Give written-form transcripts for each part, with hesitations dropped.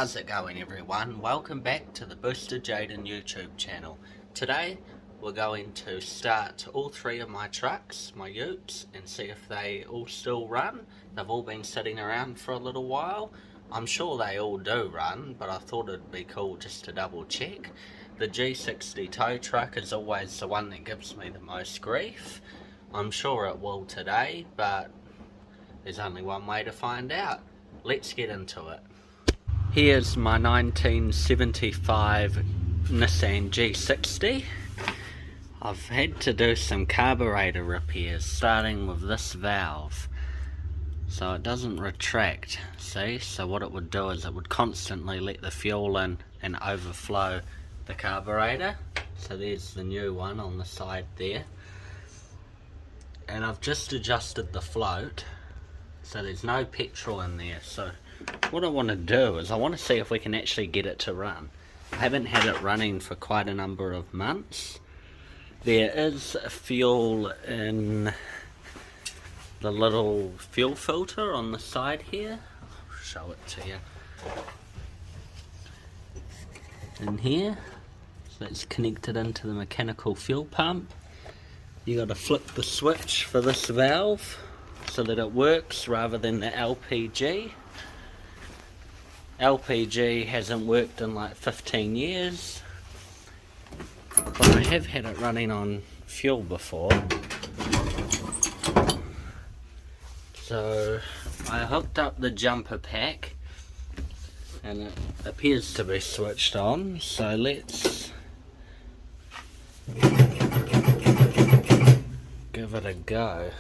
How's it going, everyone? Welcome back to the Booster Jaden YouTube channel. Today we're going to start all three of my trucks, my utes, and see if they all still run. They've all been sitting around for a little while. I'm sure they all do run, but I thought it'd be cool just to double check. The G60 tow truck is always the one that gives me the most grief. I'm sure it will today, but there's only one way to find out. Let's get into it. Here's my 1975 Nissan G60. I've had to do some carburetor repairs, starting with this valve. So it doesn't retract, see? So what it would do is it would constantly let the fuel in and overflow the carburetor. So there's the new one on the side there. And I've just adjusted the float, so there's no petrol in there. So what I want to do is I want to see if we can actually get it to run. I haven't had it running for quite a number of months. There is fuel in the little fuel filter on the side here. I'll show it to you. In here. So it's connected into the mechanical fuel pump. You got to flip the switch for this valve so that it works rather than the LPG. LPG hasn't worked in like 15 years, but I have had it running on fuel before. So I hooked up the jumper pack and it appears to be switched on, so let's give it a go.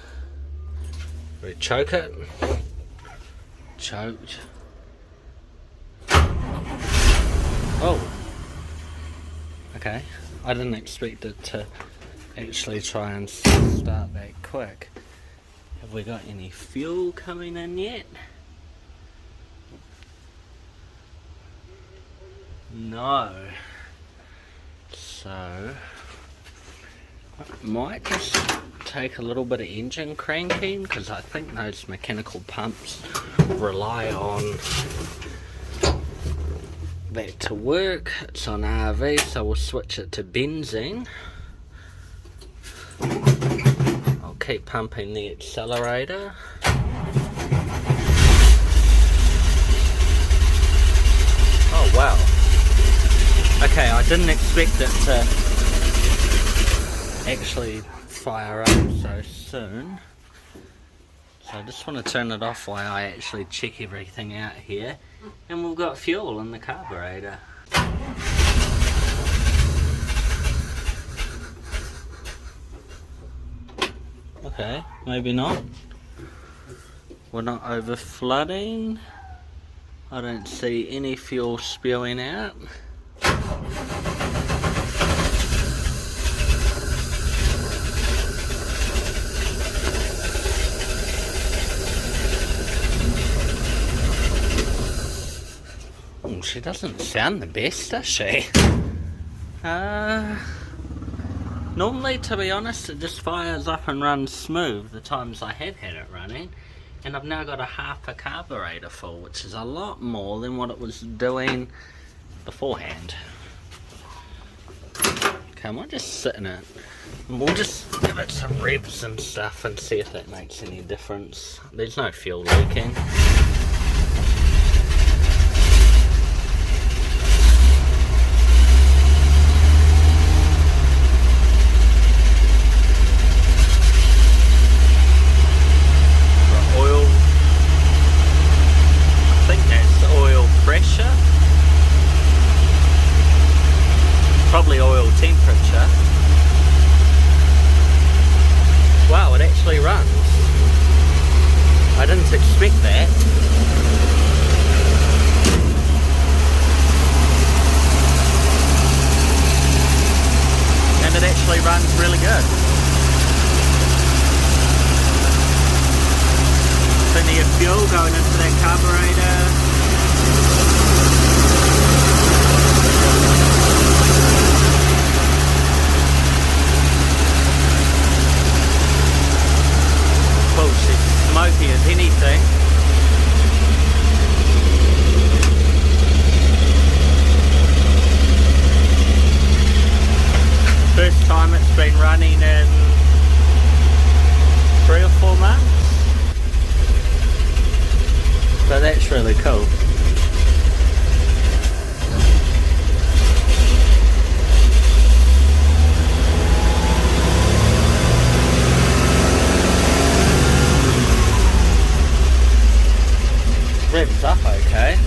We choke it. Choked. Oh, okay. I didn't expect it to actually try and start that quick. Have we got any fuel coming in yet? No. So, I might just take a little bit of engine cranking, because I think those mechanical pumps rely on that to work. It's on RV, so we'll switch it to benzene. I'll keep pumping the accelerator. Oh wow. Okay, I didn't expect it to actually fire up so soon. So I just want to turn it off while I actually check everything out here. And we've got fuel in the carburetor. Okay, maybe not. We're not over flooding. I don't see any fuel spewing out. She doesn't sound the best, does she? Normally, to be honest, it just fires up and runs smooth the times I have had it running. And I've now got a half a carburetor full, which is a lot more than what it was doing beforehand. Okay, I might just sit in it. And we'll just give it some revs and stuff and see if that makes any difference. There's no fuel leaking. Probably oil temperature. Wow, it actually runs. I didn't expect that. And it actually runs really good. Plenty of fuel going into that carburetor. smoky as anything. That's really cool. Revs up okay.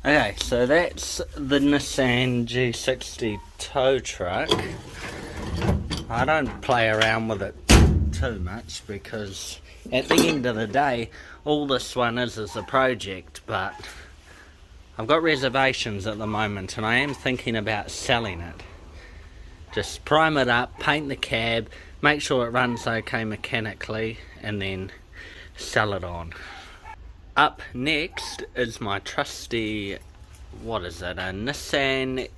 Okay, so that's the Nissan G60 tow truck. I don't play around with it too much because at the end of the day all this one is a project, but I've got reservations at the moment and I am thinking about selling it. Just prime it up, paint the cab, make sure it runs okay mechanically, and then sell it on. Up next is my trusty, what is it, a Nissan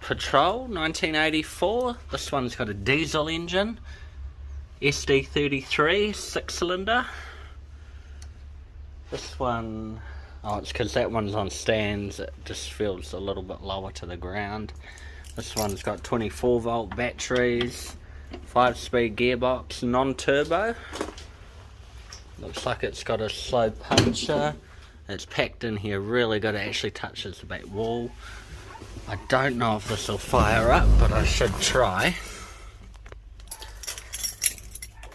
Patrol 1984. This one's got a diesel engine, SD33 6-cylinder. This one, oh, it's because that one's on stands, it just feels a little bit lower to the ground. This one's got 24 volt batteries, 5-speed gearbox, non-turbo. Looks like it's got a slow puncher. It's packed in here really good. It actually touches the back wall. I don't know if this will fire up, but I should try.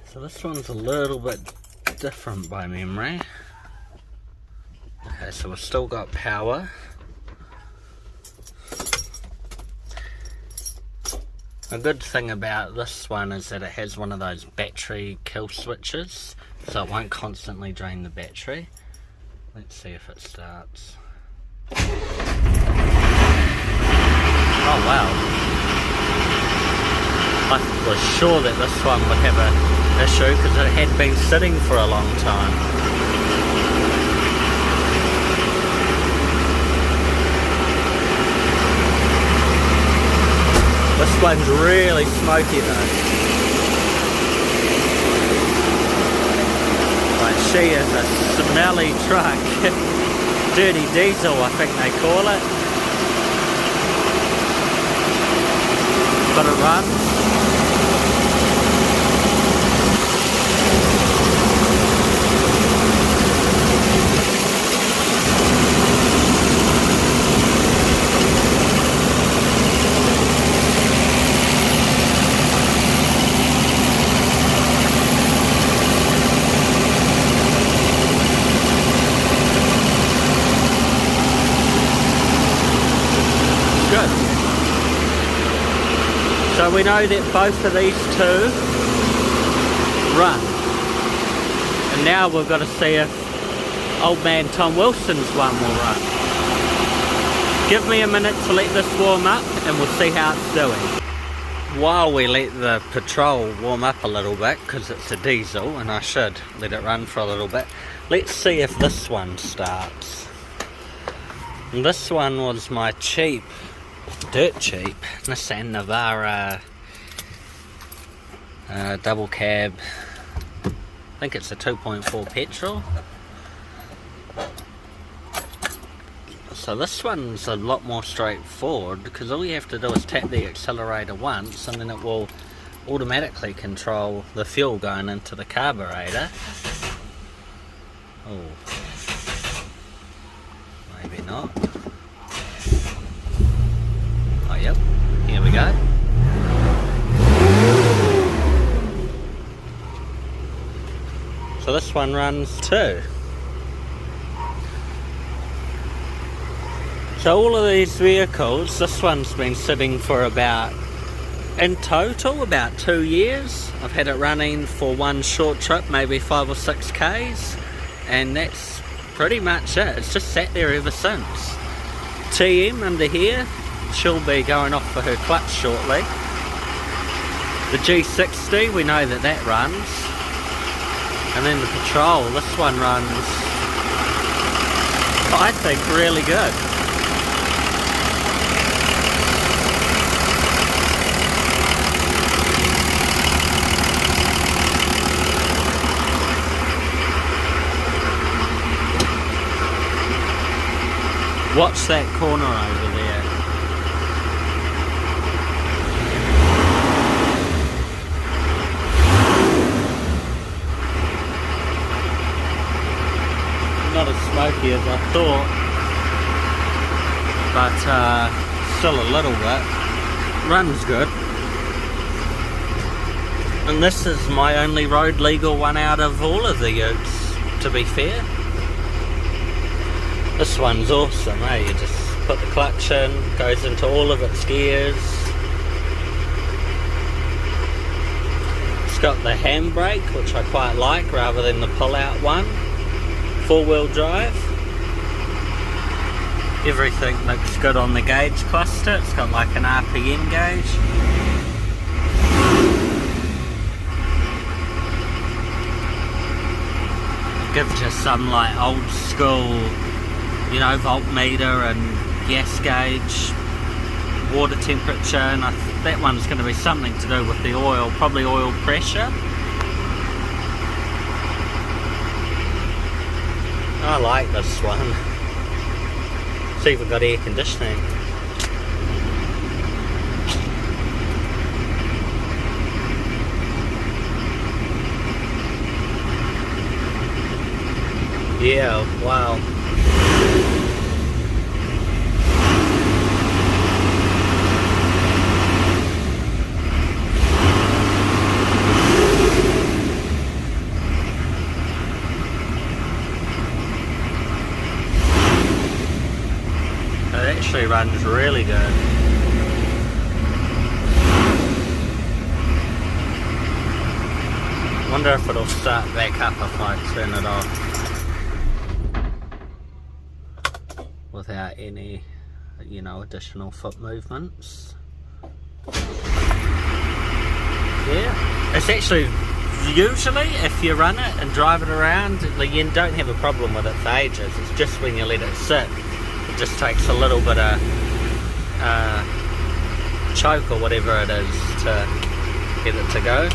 So this one's a little bit different by memory. Okay, so we've still got power. A good thing about this one is that it has one of those battery kill switches, so it won't constantly drain the battery. Let's see if it starts. Oh wow. I was sure that this one would have an issue because it had been sitting for a long time. This one's really smoky though. Like, she is a smelly truck. Dirty diesel, I think they call it. But it runs. So we know that both of these two run. And now we've got to see if old man Tom Wilson's one will run. Give me a minute to let this warm up and we'll see how it's doing. While we let the Patrol warm up a little bit, because it's a diesel and I should let it run for a little bit, let's see if this one starts. And this one was my cheap, dirt cheap Nissan Navara double cab. I think it's a 2.4 petrol. So this one's a lot more straightforward because all you have to do is tap the accelerator once and then it will automatically control the fuel going into the carburetor. Oh, maybe not. Oh, yep, here we go. So this one runs too. So all of these vehicles, this one's been sitting for about, in total, about 2 years. I've had it running for one short trip, maybe 5 or 6 Ks, and that's pretty much it. It's just sat there ever since. TM under here, she'll be going off for her clutch shortly. The G60, we know that that runs. And then the Patrol, this one runs, I think, really good. Watch that corner over there. leaky as I thought, but still a little bit. Runs good. And this is my only road legal one out of all of the utes, to be fair. This one's awesome, eh? You just put the clutch in, goes into all of its gears. It's got the handbrake, which I quite like, rather than the pull-out one. 4-wheel drive. Everything looks good on the gauge cluster. It's got like an RPM gauge. It gives you some like old school, you know, voltmeter and gas gauge, water temperature, and that one's going to be something to do with the oil, probably oil pressure. I like this one. It's even got air conditioning. Yeah, wow. It actually runs really good. Wonder if it'll start back up if I turn it off without any, you know, additional foot movements. Yeah, it's actually, usually if you run it and drive it around, you don't have a problem with it for ages. It's just when you let it sit, it just takes a little bit of choke or whatever it is to get it to go.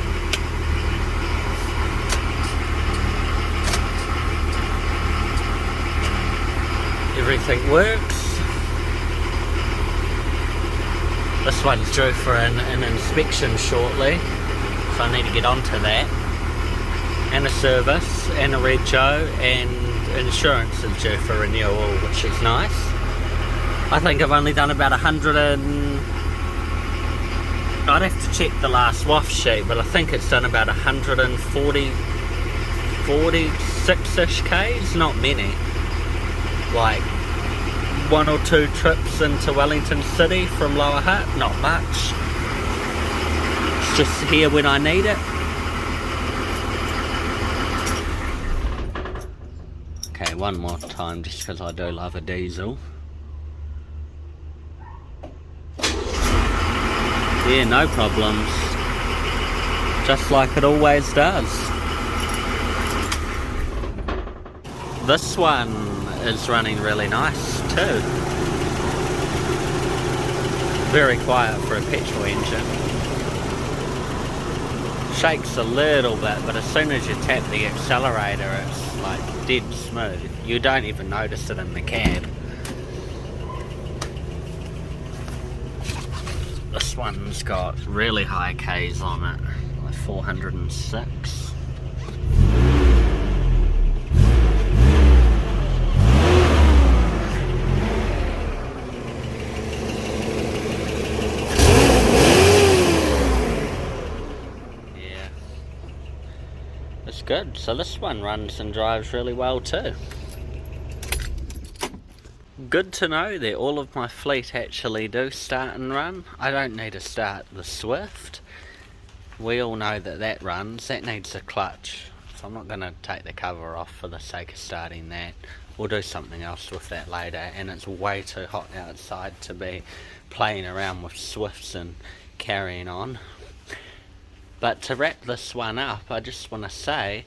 Everything works. This one's due for an inspection shortly, so I need to get onto that. And a service, and a rego, and insurance is due for renewal, which is nice. I think I've only done about 100 and... I'd have to check the last waft sheet, but I think it's done about 46-ish Ks, not many. Like 1 or 2 trips into Wellington City from Lower Hutt, not much. It's just here when I need it. Okay, one more time just because I do love a diesel. Yeah, no problems. Just like it always does. This one is running really nice too. Very quiet for a petrol engine. Shakes a little bit, but as soon as you tap the accelerator, it's like dead smooth. You don't even notice it in the cab. This one's got really high Ks on it, like 406. It's good. So this one runs and drives really well too. Good to know that all of my fleet actually do start and run. I don't need to start the Swift. We all know that that runs. That needs a clutch. So I'm not going to take the cover off for the sake of starting that. We'll do something else with that later. And it's way too hot outside to be playing around with Swifts and carrying on. But to wrap this one up, I just want to say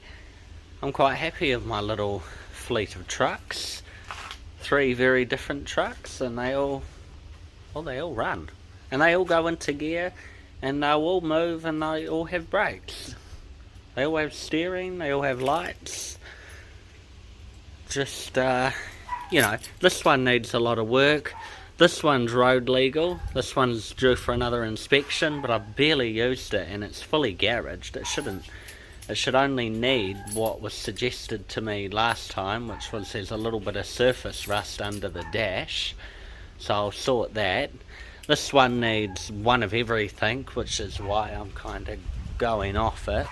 I'm quite happy with my little fleet of trucks. 3 very different trucks, and they all run. And they all go into gear, and they'll all move, and they all have brakes. They all have steering, they all have lights. Just, you know, this one needs a lot of work. This one's road legal. This one's due for another inspection, but I've barely used it and it's fully garaged. It It should only need what was suggested to me last time, which was there's a little bit of surface rust under the dash, so I'll sort that. This one needs one of everything, which is why I'm kind of going off it,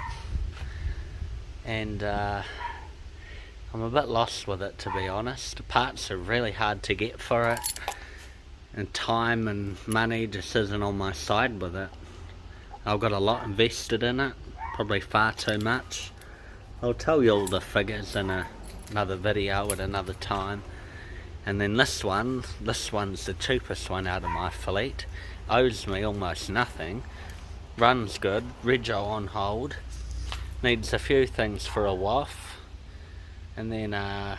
and I'm a bit lost with it, to be honest. The parts are really hard to get for it, and time and money just isn't on my side with it. I've got a lot invested in it, probably far too much. I'll tell you all the figures in another video at another time. And then this one's the cheapest one out of my fleet. Owes me almost nothing. Runs good, rego on hold. Needs a few things for a waff. And then I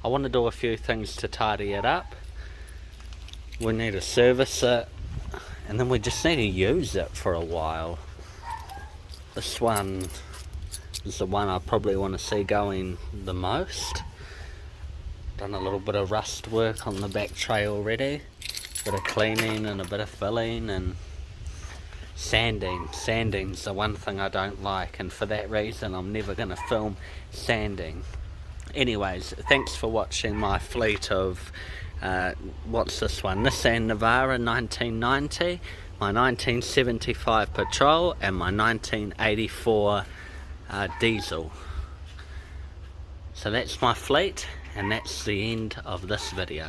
want to do a few things to tidy it up. We need to service it, and then we just need to use it for a while. This one is the one I probably want to see going the most. Done a little bit of rust work on the back tray already. Bit of cleaning and a bit of filling and sanding. Sanding's the one thing I don't like, and for that reason I'm never going to film sanding. Anyways, thanks for watching my fleet of what's this one? Nissan Navara 1990, my 1975 Patrol, and my 1984 diesel. So that's my fleet, and that's the end of this video.